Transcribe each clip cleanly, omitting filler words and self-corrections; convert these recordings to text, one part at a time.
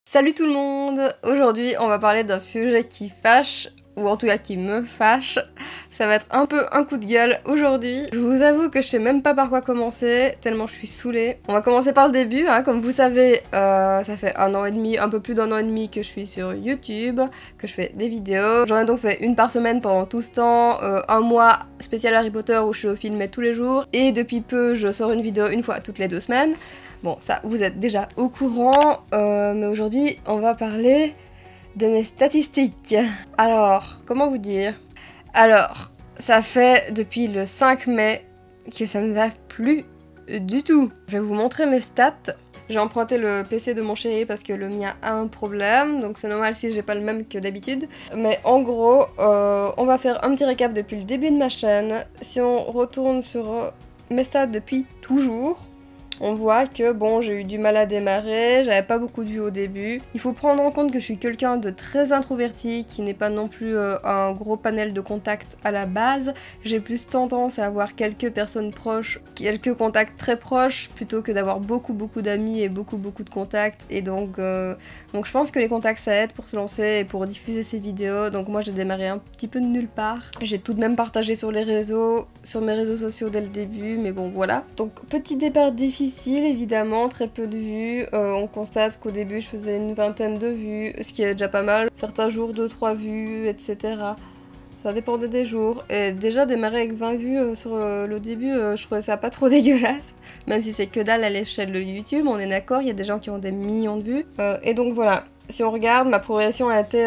Salut tout le monde! Aujourd'hui on va parler d'un sujet qui fâche, ou en tout cas qui me fâche. Ça va être un peu un coup de gueule aujourd'hui. Je vous avoue que je sais même pas par quoi commencer, tellement je suis saoulée. On va commencer par le début, hein. Comme vous savez, ça fait 1 an et demi, un peu plus d'1 an et demi que je suis sur YouTube, que je fais des vidéos. J'en ai donc fait une par semaine pendant tout ce temps, un mois spécial Harry Potter où je filmais tous les jours, et depuis peu je sors une vidéo une fois toutes les 2 semaines. Bon, ça, vous êtes déjà au courant, mais aujourd'hui, on va parler de mes statistiques. Alors, comment vous dire? Alors, ça fait depuis le 5 mai que ça ne va plus du tout. Je vais vous montrer mes stats. J'ai emprunté le PC de mon chéri parce que le mien a un problème, donc c'est normal si j'ai pas le même que d'habitude. Mais en gros, on va faire un petit récap depuis le début de ma chaîne. Si on retourne sur mes stats depuis toujours, on voit que bon, j'ai eu du mal à démarrer, j'avais pas beaucoup de vues au début. Il faut prendre en compte que je suis quelqu'un de très introverti, qui n'est pas non plus un gros panel de contacts à la base. J'ai plus tendance à avoir quelques personnes proches, quelques contacts très proches, plutôt que d'avoir beaucoup d'amis et beaucoup de contacts. Et donc je pense que les contacts ça aide pour se lancer et pour diffuser ces vidéos. Donc moi j'ai démarré un petit peu de nulle part. J'ai tout de même partagé sur les réseaux, sur mes réseaux sociaux dès le début, mais bon voilà. Donc petit départ difficile évidemment, très peu de vues. On constate qu'au début je faisais une vingtaine de vues, ce qui est déjà pas mal. Certains jours 2-3 vues, etc. Ça dépendait des jours. Et déjà démarrer avec 20 vues sur le début, je trouvais ça pas trop dégueulasse. Même si c'est que dalle à l'échelle de YouTube, on est d'accord, il y a des gens qui ont des millions de vues. Et donc voilà, si on regarde, ma progression a été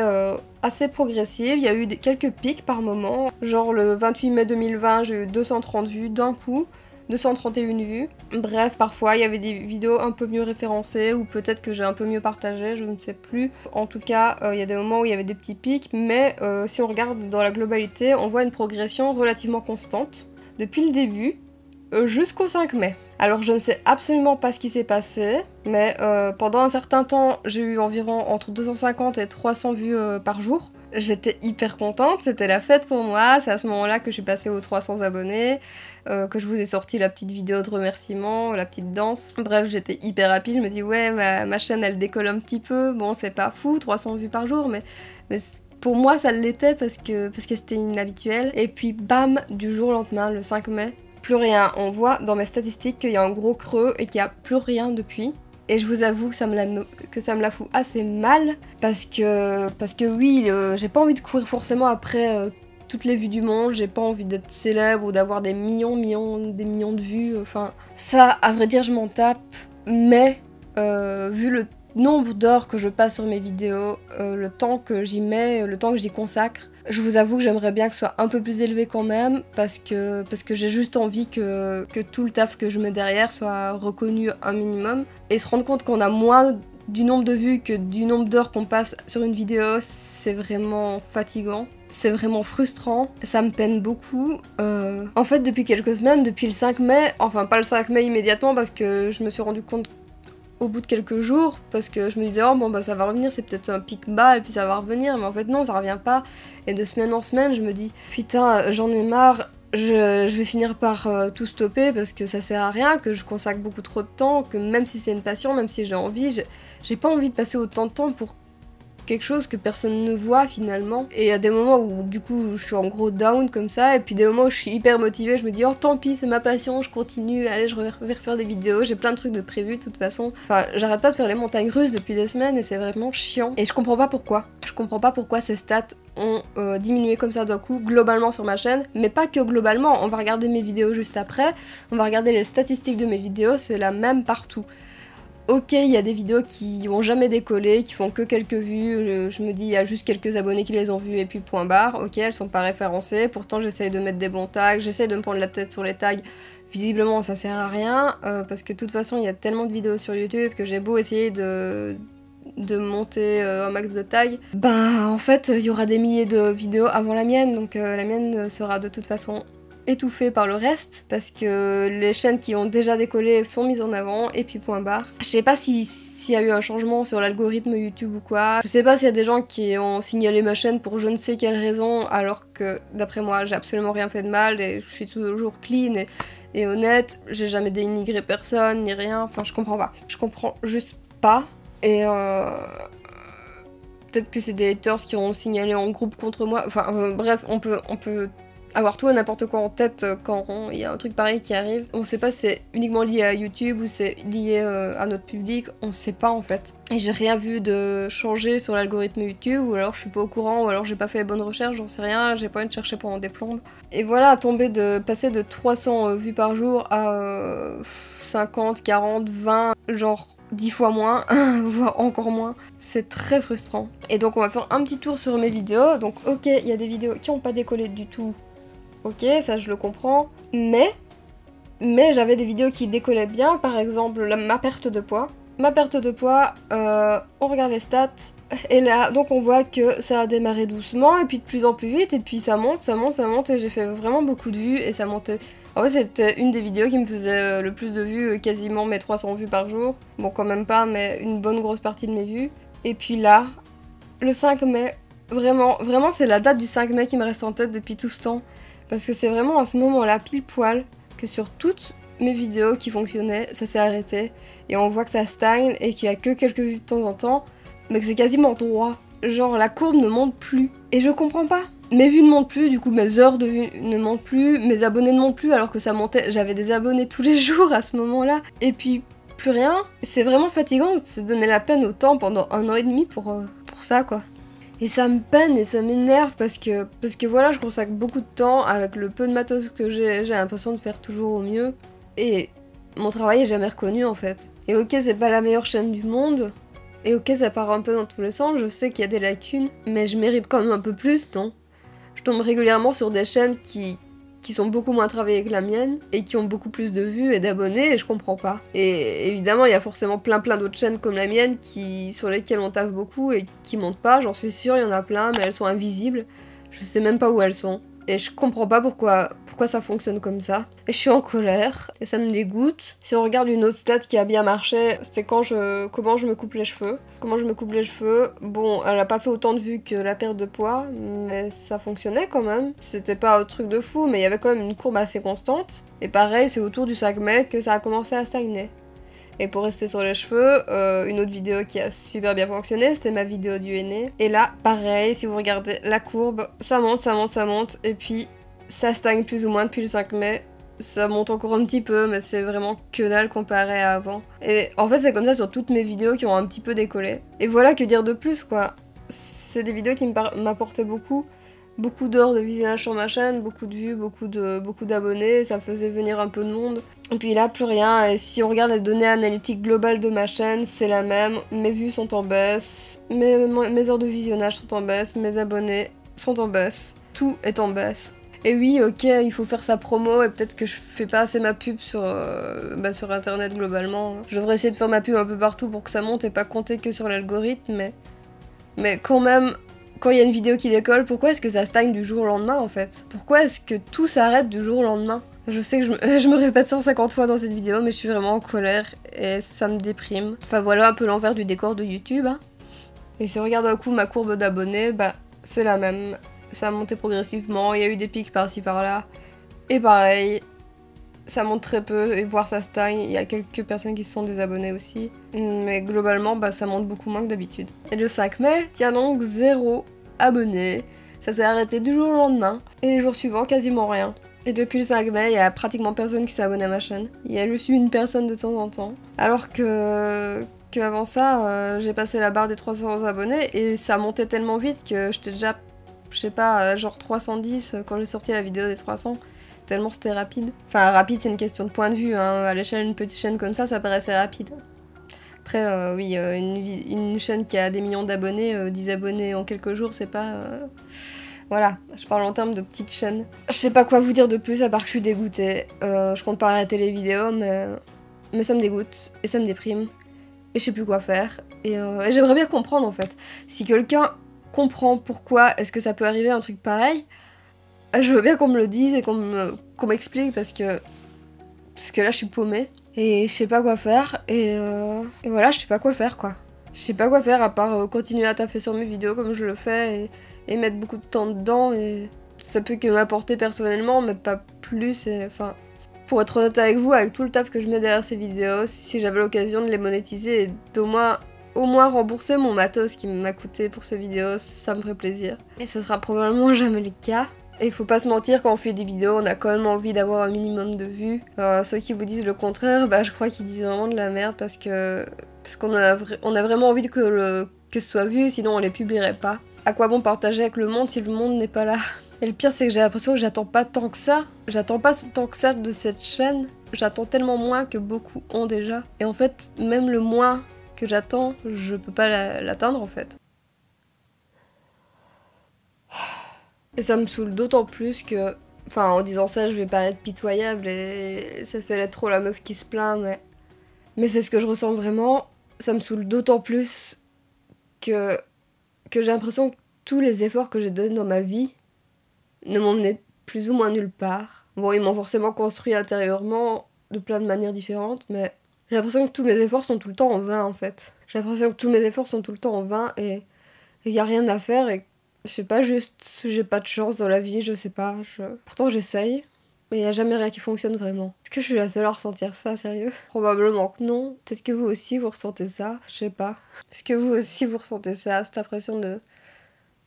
assez progressive. Il y a eu quelques pics par moment. Genre le 28 mai 2020, j'ai eu 230 vues d'un coup. 231 vues. Bref, parfois il y avait des vidéos un peu mieux référencées ou peut-être que j'ai un peu mieux partagé, je ne sais plus. En tout cas, il y a des moments où il y avait des petits pics, mais si on regarde dans la globalité, on voit une progression relativement constante depuis le début jusqu'au 5 mai. Alors je ne sais absolument pas ce qui s'est passé, mais pendant un certain temps, j'ai eu environ entre 250 et 300 vues par jour. J'étais hyper contente, c'était la fête pour moi, c'est à ce moment-là que je suis passée aux 300 abonnés, que je vous ai sorti la petite vidéo de remerciement, la petite danse. Bref, j'étais hyper happy, je me dis ouais, ma chaîne elle décolle un petit peu, bon c'est pas fou, 300 vues par jour, mais pour moi ça l'était parce que c'était inhabituel. Et puis bam, du jour au lendemain, le 5 mai, plus rien. On voit dans mes statistiques qu'il y a un gros creux et qu'il n'y a plus rien depuis. Et je vous avoue que ça me la fout assez mal parce que oui, j'ai pas envie de courir forcément après toutes les vues du monde, j'ai pas envie d'être célèbre ou d'avoir des millions de vues, enfin ça à vrai dire je m'en tape, mais vu le nombre d'heures que je passe sur mes vidéos, le temps que j'y mets, le temps que j'y consacre, je vous avoue que j'aimerais bien que ce soit un peu plus élevé quand même, parce que j'ai juste envie que tout le taf que je mets derrière soit reconnu un minimum, et se rendre compte qu'on a moins du nombre de vues que du nombre d'heures qu'on passe sur une vidéo, c'est vraiment fatigant. C'est vraiment frustrant, ça me peine beaucoup. En fait, depuis quelques semaines, depuis le 5 mai, enfin pas le 5 mai immédiatement parce que je me suis rendu compte au bout de quelques jours, parce que je me disais oh bon bah ça va revenir, c'est peut-être un pic bas et puis ça va revenir, mais en fait non, ça revient pas. Et de semaine en semaine je me dis putain j'en ai marre, je vais finir par tout stopper parce que ça sert à rien, que je consacre beaucoup trop de temps, que même si c'est une passion, même si j'ai envie, j'ai pas envie de passer autant de temps pour quelque chose que personne ne voit finalement. Et il y a des moments où du coup je suis en gros down comme ça, et puis des moments où je suis hyper motivée, je me dis oh tant pis c'est ma passion, je continue, allez je vais refaire des vidéos, j'ai plein de trucs de prévus de toute façon. Enfin j'arrête pas de faire les montagnes russes depuis des semaines et c'est vraiment chiant. Et je comprends pas pourquoi. Je comprends pas pourquoi ces stats ont diminué comme ça d'un coup globalement sur ma chaîne, mais pas que globalement, on va regarder mes vidéos juste après, on va regarder les statistiques de mes vidéos, c'est la même partout. Ok, il y a des vidéos qui ont jamais décollé, qui font que quelques vues, je me dis il y a juste quelques abonnés qui les ont vues et puis point barre, ok, elles sont pas référencées, pourtant j'essaye de mettre des bons tags, j'essaye de me prendre la tête sur les tags, visiblement ça sert à rien, parce que de toute façon il y a tellement de vidéos sur YouTube que j'ai beau essayer de monter un max de tags, bah en fait il y aura des milliers de vidéos avant la mienne, donc la mienne sera de toute façon étouffée par le reste, parce que les chaînes qui ont déjà décollé sont mises en avant, et puis point barre. Je sais pas s'il y a eu un changement sur l'algorithme YouTube ou quoi, je sais pas s'il y a des gens qui ont signalé ma chaîne pour je ne sais quelle raison, alors que d'après moi j'ai absolument rien fait de mal, et je suis toujours clean et honnête, j'ai jamais dénigré personne, ni rien, enfin je comprends pas. Je comprends juste pas. Et peut-être que c'est des haters qui ont signalé en groupe contre moi. Enfin, bref, on peut avoir tout et n'importe quoi en tête quand il y a un truc pareil qui arrive. On sait pas si c'est uniquement lié à YouTube ou c'est lié à notre public, on sait pas en fait. Et j'ai rien vu de changer sur l'algorithme YouTube, ou alors je suis pas au courant, ou alors j'ai pas fait les bonnes recherches, j'en sais rien, j'ai pas envie de chercher pendant des plombes. Et voilà, passer de 300 vues par jour à 50, 40, 20, genre 10 fois moins, voire encore moins, c'est très frustrant. Et donc on va faire un petit tour sur mes vidéos. Donc ok, il y a des vidéos qui ont pas décollé du tout. Ok, ça je le comprends. Mais j'avais des vidéos qui décollaient bien, par exemple ma perte de poids. Ma perte de poids, on regarde les stats, et là, donc on voit que ça a démarré doucement, et puis de plus en plus vite, et puis ça monte, et j'ai fait vraiment beaucoup de vues, et ça montait. En fait, c'était une des vidéos qui me faisait le plus de vues, quasiment mes 300 vues par jour. Bon, quand même pas, mais une bonne grosse partie de mes vues. Et puis là, le 5 mai, vraiment, c'est la date du 5 mai qui me reste en tête depuis tout ce temps. Parce que c'est vraiment à ce moment-là, pile poil, que sur toutes mes vidéos qui fonctionnaient, ça s'est arrêté. Et on voit que ça stagne et qu'il y a que quelques vues de temps en temps, mais que c'est quasiment droit. Genre la courbe ne monte plus. Et je comprends pas. Mes vues ne montent plus, du coup mes heures de vues ne montent plus, mes abonnés ne montent plus alors que ça montait. J'avais des abonnés tous les jours à ce moment-là. Et puis plus rien. C'est vraiment fatigant de se donner la peine autant pendant 1 an et demi pour ça quoi. Et ça me peine et ça m'énerve parce que voilà, je consacre beaucoup de temps avec le peu de matos que j'ai l'impression de faire toujours au mieux. Et mon travail est jamais reconnu en fait. Et ok, c'est pas la meilleure chaîne du monde. Et ok, ça part un peu dans tous les sens, je sais qu'il y a des lacunes. Mais je mérite quand même un peu plus, non? Je tombe régulièrement sur des chaînes qui sont beaucoup moins travaillées que la mienne et qui ont beaucoup plus de vues et d'abonnés et je comprends pas. Et évidemment, il y a forcément plein d'autres chaînes comme la mienne sur lesquelles on taffe beaucoup et qui montent pas, j'en suis sûre, il y en a plein, mais elles sont invisibles. Je sais même pas où elles sont. Et je comprends pas pourquoi ça fonctionne comme ça. Et je suis en colère, et ça me dégoûte. Si on regarde une autre stat qui a bien marché, c'est comment je me coupe les cheveux. Comment je me coupe les cheveux, bon, elle a pas fait autant de vues que la perte de poids, mais ça fonctionnait quand même. C'était pas un truc de fou, mais il y avait quand même une courbe assez constante. Et pareil, c'est autour du 5 mai que ça a commencé à stagner. Et pour rester sur les cheveux, une autre vidéo qui a super bien fonctionné, c'était ma vidéo du henné. Et là, pareil, si vous regardez la courbe, ça monte, et puis ça stagne plus ou moins depuis le 5 mai. Ça monte encore un petit peu, mais c'est vraiment que dalle comparé à avant. Et en fait, c'est comme ça sur toutes mes vidéos qui ont un petit peu décollé. Et voilà, que dire de plus, quoi. C'est des vidéos qui m'apportaient beaucoup d'heures de visionnage sur ma chaîne, beaucoup de vues, beaucoup d'abonnés, ça faisait venir un peu de monde. Et puis là, plus rien, et si on regarde les données analytiques globales de ma chaîne, c'est la même, mes vues sont en baisse, mes heures de visionnage sont en baisse, mes abonnés sont en baisse, tout est en baisse. Et oui, ok, il faut faire sa promo, et peut-être que je fais pas assez ma pub sur internet globalement. Je devrais essayer de faire ma pub un peu partout pour que ça monte et pas compter que sur l'algorithme, mais quand même... Quand il y a une vidéo qui décolle, pourquoi est-ce que ça stagne du jour au lendemain en fait? Pourquoi est-ce que tout s'arrête du jour au lendemain? Je sais que je me répète 150 fois dans cette vidéo, mais je suis vraiment en colère et ça me déprime. Enfin voilà un peu l'envers du décor de YouTube. Hein. Et si on regarde un coup ma courbe d'abonnés, bah c'est la même. Ça a monté progressivement, il y a eu des pics par-ci par-là. Et pareil, ça monte très peu, et voire ça stagne, il y a quelques personnes qui se sont désabonnées aussi. Mais globalement, bah, ça monte beaucoup moins que d'habitude. Et le 5 mai, tiens donc 0 abonnés. Ça s'est arrêté du jour au lendemain. Et les jours suivants, quasiment rien. Et depuis le 5 mai, il y a pratiquement personne qui s'est abonné à ma chaîne. Il y a juste une personne de temps en temps. Alors qu'avant ça, j'ai passé la barre des 300 abonnés et ça montait tellement vite que j'étais déjà, je sais pas, genre 310 quand j'ai sorti la vidéo des 300. Tellement c'était rapide. Enfin, rapide, c'est une question de point de vue. Hein. À l'échelle d'une petite chaîne comme ça paraissait rapide. Après, oui, une chaîne qui a des millions d'abonnés, 10 abonnés en quelques jours, c'est pas... Voilà, je parle en termes de petite chaîne. Je sais pas quoi vous dire de plus, à part que je suis dégoûtée. Je compte pas arrêter les vidéos, mais ça me dégoûte, et ça me déprime. Et je sais plus quoi faire. Et j'aimerais bien comprendre, en fait. Si quelqu'un comprend pourquoi est-ce que ça peut arriver un truc pareil... Je veux bien qu'on me le dise et qu'on m'explique parce que là je suis paumée et je sais pas quoi faire et voilà, je sais pas quoi faire quoi. Je sais pas quoi faire à part continuer à taffer sur mes vidéos comme je le fais et mettre beaucoup de temps dedans et ça peut que m'apporter personnellement mais pas plus et enfin... Pour être honnête avec vous, avec tout le taf que je mets derrière ces vidéos, si j'avais l'occasion de les monétiser et d'au moins au moins rembourser mon matos qui m'a coûté pour ces vidéos, ça me ferait plaisir. Et ce sera probablement jamais le cas. Et il faut pas se mentir, quand on fait des vidéos, on a quand même envie d'avoir un minimum de vues. Ceux qui vous disent le contraire, bah je crois qu'ils disent vraiment de la merde parce qu'on a vraiment envie que ce soit vu, sinon on les publierait pas. À quoi bon partager avec le monde si le monde n'est pas là? Et le pire c'est que j'ai l'impression que j'attends pas tant que ça. J'attends pas tant que ça de cette chaîne. J'attends tellement moins que beaucoup ont déjà. Et en fait, même le moins que j'attends, je peux pas l'atteindre en fait. Et ça me saoule d'autant plus que... Enfin, en disant ça, je vais paraître pitoyable et ça fait trop la meuf qui se plaint, mais c'est ce que je ressens vraiment. Ça me saoule d'autant plus que j'ai l'impression que tous les efforts que j'ai donnés dans ma vie ne m'emmenaient plus ou moins nulle part. Bon, ils m'ont forcément construit intérieurement de plein de manières différentes, mais j'ai l'impression que tous mes efforts sont tout le temps en vain en fait. J'ai l'impression que tous mes efforts sont tout le temps en vain et il y a rien à faire et je sais pas, juste j'ai pas de chance dans la vie, je sais pas. Pourtant j'essaye, mais il y a jamais rien qui fonctionne vraiment. Est-ce que je suis la seule à ressentir ça, sérieux? Probablement que non. Peut-être que vous aussi vous ressentez ça, je sais pas. Est-ce que vous aussi vous ressentez ça, cette impression de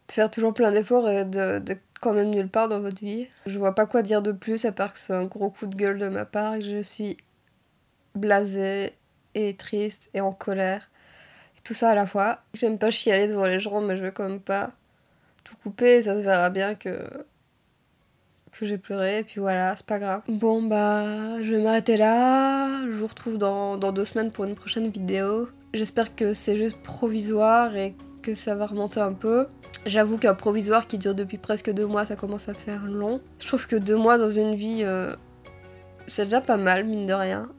faire toujours plein d'efforts et de quand même nulle part dans votre vie? Je vois pas quoi dire de plus à part que c'est un gros coup de gueule de ma part et que je suis blasée et triste et en colère. Et tout ça à la fois. J'aime pas chialer devant les gens, mais je vais quand même pas tout couper, ça se verra bien que j'ai pleuré, et puis voilà, c'est pas grave. Bon bah, je vais m'arrêter là, je vous retrouve dans 2 semaines pour une prochaine vidéo. J'espère que c'est juste provisoire et que ça va remonter un peu. J'avoue qu'un provisoire qui dure depuis presque 2 mois, ça commence à faire long. Je trouve que 2 mois dans une vie, c'est déjà pas mal, mine de rien.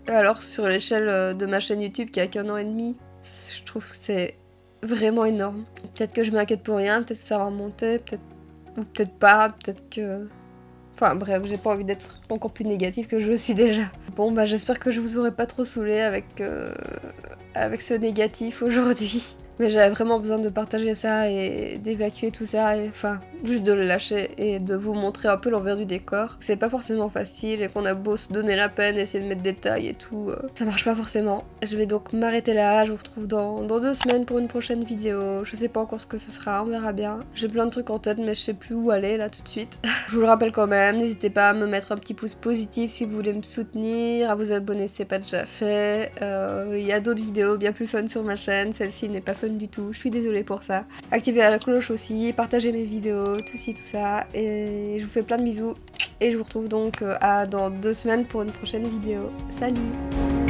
Et alors sur l'échelle de ma chaîne YouTube qui a qu'1 an et demi, je trouve que c'est vraiment énorme. Peut-être que je m'inquiète pour rien, peut-être que ça va remonter, ou peut-être pas, peut-être que... Enfin bref, j'ai pas envie d'être encore plus négative que je le suis déjà. Bon bah j'espère que je vous aurai pas trop saoulé avec ce négatif aujourd'hui. Mais j'avais vraiment besoin de partager ça et d'évacuer tout ça, et enfin, juste de le lâcher et de vous montrer un peu l'envers du décor. C'est pas forcément facile et qu'on a beau se donner la peine, essayer de mettre des tailles et tout, ça marche pas forcément. Je vais donc m'arrêter là, je vous retrouve dans 2 semaines pour une prochaine vidéo. Je sais pas encore ce que ce sera, on verra bien. J'ai plein de trucs en tête mais je sais plus où aller là tout de suite. Je vous le rappelle quand même, n'hésitez pas à me mettre un petit pouce positif si vous voulez me soutenir, à vous abonner si c'est pas déjà fait. Il y a d'autres vidéos bien plus fun sur ma chaîne, celle-ci n'est pas fun du tout, je suis désolée pour ça. Activez la cloche aussi, partagez mes vidéos, tout ci, tout ça, et je vous fais plein de bisous, et je vous retrouve donc dans 2 semaines pour une prochaine vidéo. Salut!